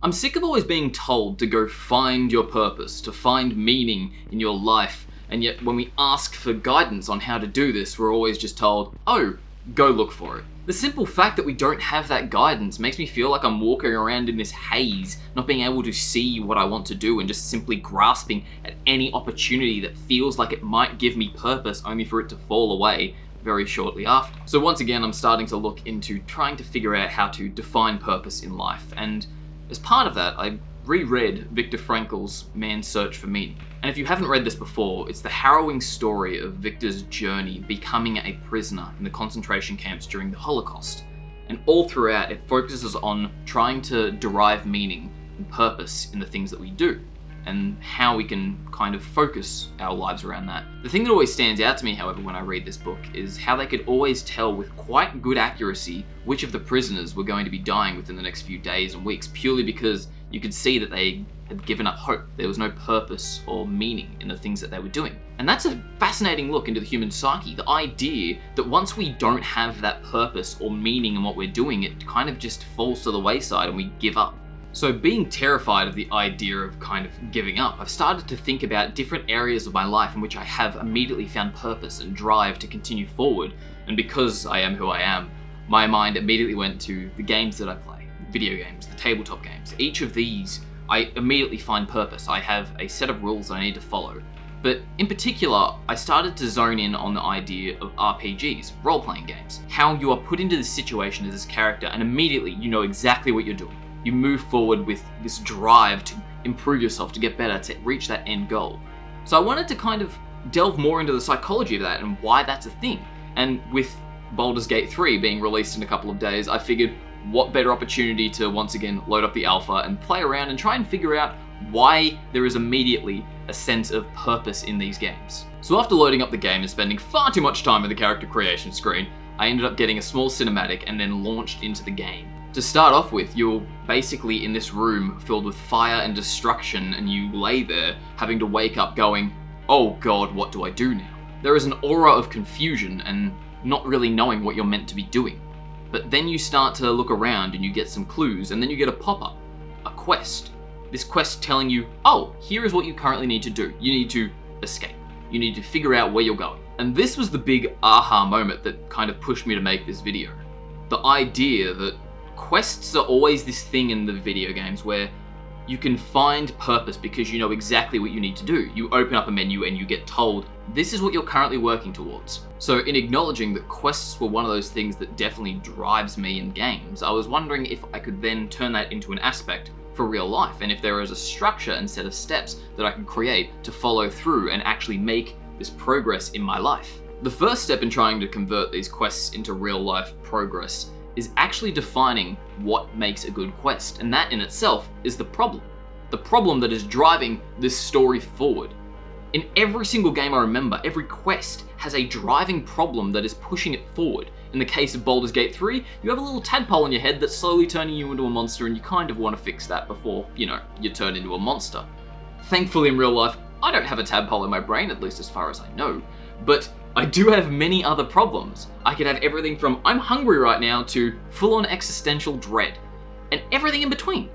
I'm sick of always being told to go find your purpose, to find meaning in your life, and yet when we ask for guidance on how to do this, we're always just told, oh, go look for it. The simple fact that we don't have that guidance makes me feel like I'm walking around in this haze, not being able to see what I want to do and just simply grasping at any opportunity that feels like it might give me purpose only for it to fall away very shortly after. So once again, I'm starting to look into trying to figure out how to define purpose in life, and as part of that, I reread Viktor Frankl's Man's Search for Meaning. And if you haven't read this before, it's the harrowing story of Viktor's journey becoming a prisoner in the concentration camps during the Holocaust. And all throughout, it focuses on trying to derive meaning and purpose in the things that we do, and how we can kind of focus our lives around that. The thing that always stands out to me, however, when I read this book is how they could always tell with quite good accuracy which of the prisoners were going to be dying within the next few days and weeks, purely because you could see that they had given up hope. There was no purpose or meaning in the things that they were doing. And that's a fascinating look into the human psyche, the idea that once we don't have that purpose or meaning in what we're doing, it kind of just falls to the wayside and we give up. So being terrified of the idea of kind of giving up, I've started to think about different areas of my life in which I have immediately found purpose and drive to continue forward. And because I am who I am, my mind immediately went to the games that I play, video games, the tabletop games. Each of these, I immediately find purpose. I have a set of rules I need to follow. But in particular, I started to zone in on the idea of RPGs, role-playing games. How you are put into this situation as this character and immediately you know exactly what you're doing. You move forward with this drive to improve yourself, to get better, to reach that end goal. So I wanted to kind of delve more into the psychology of that and why that's a thing. And with Baldur's Gate 3 being released in a couple of days, I figured what better opportunity to once again load up the alpha and play around and try and figure out why there is immediately a sense of purpose in these games. So after loading up the game and spending far too much time at the character creation screen, I ended up getting a small cinematic and then launched into the game. To start off with, you're basically in this room filled with fire and destruction, and you lay there having to wake up going, oh god, what do I do now? There is an aura of confusion and not really knowing what you're meant to be doing. But then you start to look around and you get some clues, and then you get a pop-up, a quest. This quest telling you, oh, here is what you currently need to do. You need to escape. You need to figure out where you're going. And this was the big aha moment that kind of pushed me to make this video. The idea that quests are always this thing in the video games where you can find purpose because you know exactly what you need to do. You open up a menu and you get told, this is what you're currently working towards. So in acknowledging that quests were one of those things that definitely drives me in games, I was wondering if I could then turn that into an aspect for real life, and if there is a structure and set of steps that I can create to follow through and actually make this progress in my life. The first step in trying to convert these quests into real life progress is actually defining what makes a good quest, and that in itself is the problem that is driving this story forward. In every single game I remember, every quest has a driving problem that is pushing it forward. In the case of Baldur's Gate 3, you have a little tadpole in your head that's slowly turning you into a monster, and you kind of want to fix that before, you turn into a monster. Thankfully in real life, I don't have a tadpole in my brain, at least as far as I know, but I do have many other problems. I could have everything from I'm hungry right now to full-on existential dread, and everything in between.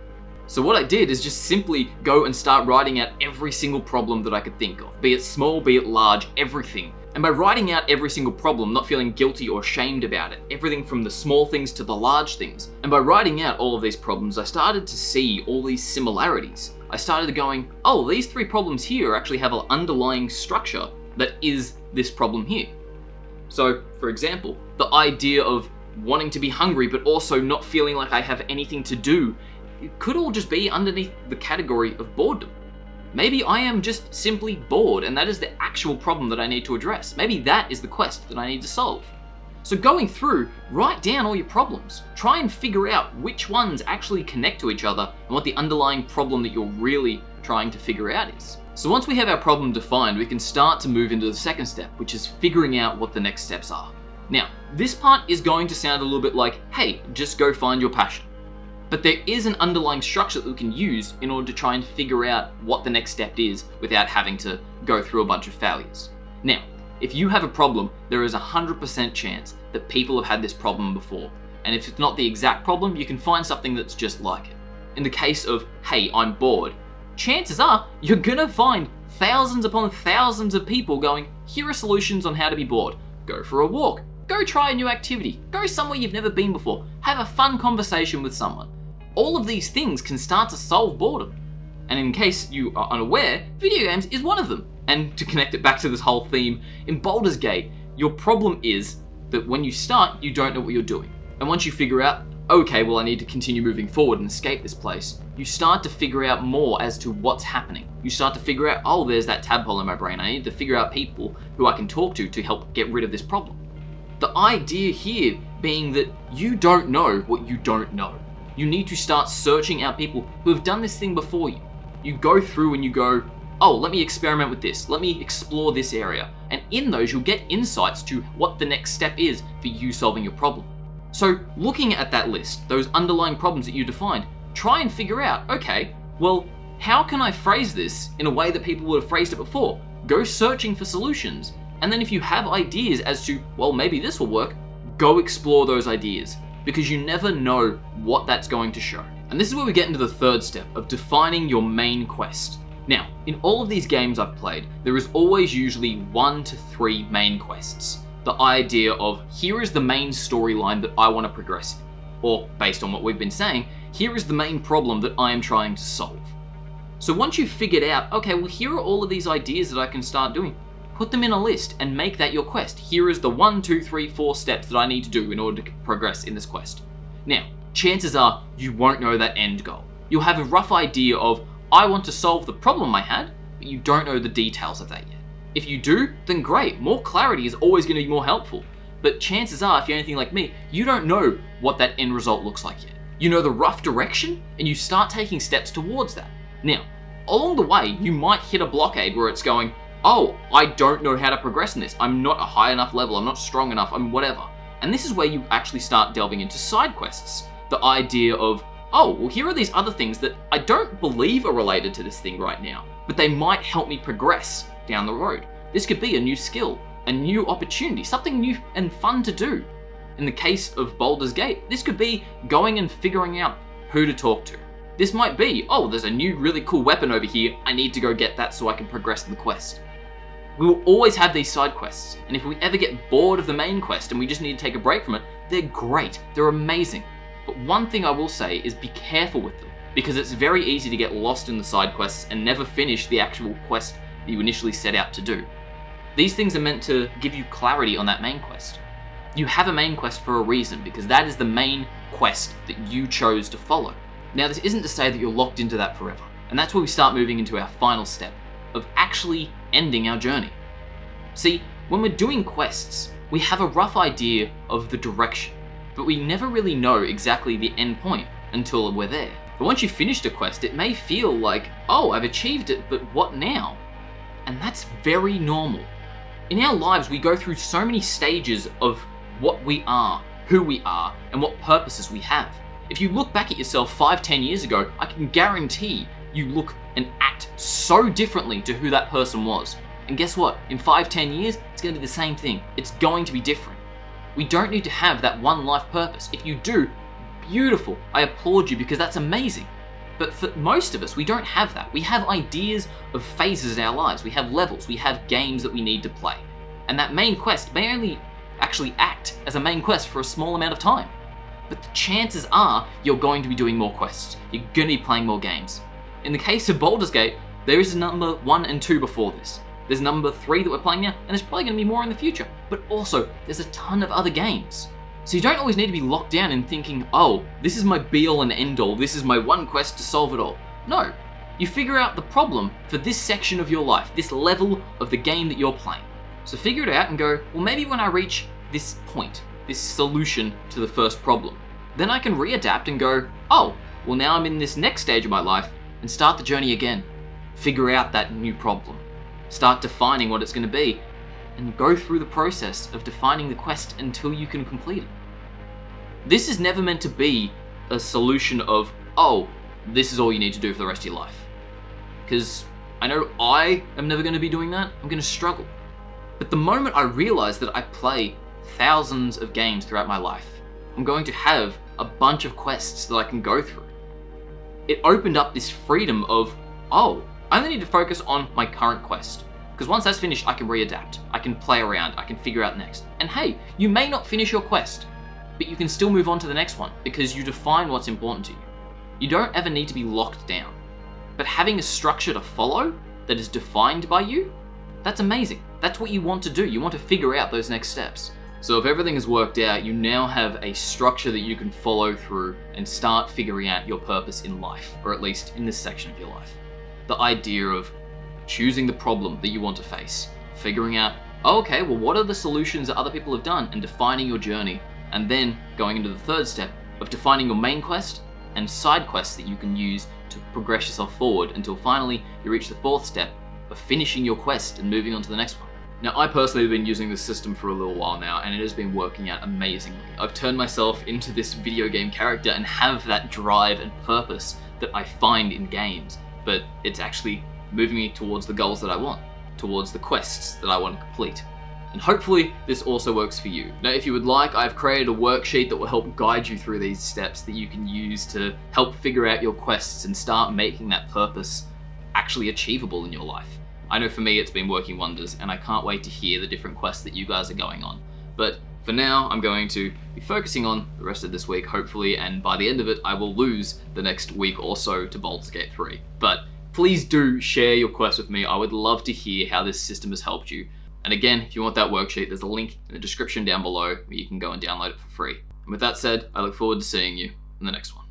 So what I did is just simply go and start writing out every single problem that I could think of, be it small, be it large, everything. And by writing out every single problem, not feeling guilty or ashamed about it, everything from the small things to the large things, and by writing out all of these problems, I started to see all these similarities. I started going, oh, these three problems here actually have an underlying structure that is this problem here. So, for example, the idea of wanting to be hungry but also not feeling like I have anything to do, it could all just be underneath the category of boredom. Maybe I am just simply bored, and that is the actual problem that I need to address. Maybe that is the quest that I need to solve. So going through, write down all your problems. Try and figure out which ones actually connect to each other and what the underlying problem that you're really trying to figure out is. So once we have our problem defined, we can start to move into the second step, which is figuring out what the next steps are. Now, this part is going to sound a little bit like, hey, just go find your passion. But there is an underlying structure that we can use in order to try and figure out what the next step is without having to go through a bunch of failures. Now, if you have a problem, there is a 100% chance that people have had this problem before. And if it's not the exact problem, you can find something that's just like it. In the case of, hey, I'm bored, chances are you're gonna find thousands upon thousands of people going, here are solutions on how to be bored. Go for a walk. Go try a new activity. Go somewhere you've never been before. Have a fun conversation with someone. All of these things can start to solve boredom. And in case you are unaware, video games is one of them. And to connect it back to this whole theme, in Baldur's Gate, your problem is that when you start, you don't know what you're doing. And once you figure out, okay, well I need to continue moving forward and escape this place, you start to figure out more as to what's happening. You start to figure out, oh, there's that tadpole in my brain. I need to figure out people who I can talk to help get rid of this problem. The idea here being that you don't know what you don't know. You need to start searching out people who have done this thing before you. You go through and you go, oh, let me experiment with this. Let me explore this area. And in those, you'll get insights to what the next step is for you solving your problem. So looking at that list, those underlying problems that you defined, try and figure out, okay, well, how can I phrase this in a way that people would have phrased it before? Go searching for solutions. And then if you have ideas as to, well, maybe this will work, go explore those ideas, because you never know what that's going to show. And this is where we get into the third step of defining your main quest. Now, in all of these games I've played, there is always usually 1 to 3 main quests. The idea of, here is the main storyline that I want to progress in. Or, based on what we've been saying, here is the main problem that I am trying to solve. So once you've figured out, okay, well here are all of these ideas that I can start doing, put them in a list and make that your quest. Here is the 1, 2, 3, 4 steps that I need to do in order to progress in this quest. Now, chances are you won't know that end goal. You'll have a rough idea of, I want to solve the problem I had, but you don't know the details of that yet. If you do, then great, more clarity is always going to be more helpful. But chances are, if you're anything like me, you don't know what that end result looks like yet. You know the rough direction, and you start taking steps towards that. Now, along the way, you might hit a blockade where it's going, oh, I don't know how to progress in this. I'm not a high enough level, I'm not strong enough, I'm whatever. And this is where you actually start delving into side quests. The idea of, oh, well here are these other things that I don't believe are related to this thing right now, but they might help me progress down the road. This could be a new skill, a new opportunity, something new and fun to do. In the case of Baldur's Gate, this could be going and figuring out who to talk to. This might be, oh, there's a new really cool weapon over here, I need to go get that so I can progress in the quest. We will always have these side quests, and if we ever get bored of the main quest and we just need to take a break from it, they're great, they're amazing. But one thing I will say is be careful with them, because it's very easy to get lost in the side quests and never finish the actual quest that you initially set out to do. These things are meant to give you clarity on that main quest. You have a main quest for a reason, because that is the main quest that you chose to follow. Now, this isn't to say that you're locked into that forever, and that's where we start moving into our final step of actually ending our journey. See, when we're doing quests, we have a rough idea of the direction, but we never really know exactly the end point until we're there. But once you've finished a quest, it may feel like, oh, I've achieved it, but what now? And that's very normal. In our lives, we go through so many stages of what we are, who we are, and what purposes we have. If you look back at yourself 5-10 years ago, I can guarantee you look and act so differently to who that person was. And guess what? In 5-10 years, it's going to be the same thing. It's going to be different. We don't need to have that one life purpose. If you do, beautiful. I applaud you because that's amazing. But for most of us, we don't have that. We have ideas of phases in our lives. We have levels. We have games that we need to play. And that main quest may only actually act as a main quest for a small amount of time. But the chances are you're going to be doing more quests. You're going to be playing more games. In the case of Baldur's Gate, there is a number 1 and 2 before this. There's number 3 that we're playing now, and there's probably going to be more in the future. But also, there's a ton of other games. So you don't always need to be locked down and thinking, oh, this is my be-all and end-all, this is my one quest to solve it all. No. You figure out the problem for this section of your life, this level of the game that you're playing. So figure it out and go, well, maybe when I reach this point, this solution to the first problem, then I can readapt and go, oh, well now I'm in this next stage of my life, and start the journey again. Figure out that new problem. Start defining what it's going to be, and go through the process of defining the quest until you can complete it. This is never meant to be a solution of, oh, this is all you need to do for the rest of your life. Because I know I am never going to be doing that. I'm going to struggle. But the moment I realize that I play thousands of games throughout my life, I'm going to have a bunch of quests that I can go through. it opened up this freedom of, oh, I only need to focus on my current quest. Because once that's finished, I can readapt, I can play around, I can figure out next. And hey, you may not finish your quest, but you can still move on to the next one because you define what's important to you. You don't ever need to be locked down. But having a structure to follow that is defined by you, that's amazing. That's what you want to do. You want to figure out those next steps. So if everything has worked out, you now have a structure that you can follow through and start figuring out your purpose in life, or at least in this section of your life. The idea of choosing the problem that you want to face, figuring out, oh, okay, well, what are the solutions that other people have done, and defining your journey, and then going into the third step of defining your main quest and side quests that you can use to progress yourself forward until finally you reach the fourth step of finishing your quest and moving on to the next one. Now, I personally have been using this system for a little while now, and it has been working out amazingly. I've turned myself into this video game character and have that drive and purpose that I find in games, but it's actually moving me towards the goals that I want, towards the quests that I want to complete. And hopefully this also works for you. Now, if you would like, I've created a worksheet that will help guide you through these steps that you can use to help figure out your quests and start making that purpose actually achievable in your life. I know for me it's been working wonders, and I can't wait to hear the different quests that you guys are going on. But for now, I'm going to be focusing on the rest of this week, hopefully, and by the end of it, I will lose the next week or so to Baldur's Gate 3. But please do share your quest with me. I would love to hear how this system has helped you. And again, if you want that worksheet, there's a link in the description down below where you can go and download it for free. And with that said, I look forward to seeing you in the next one.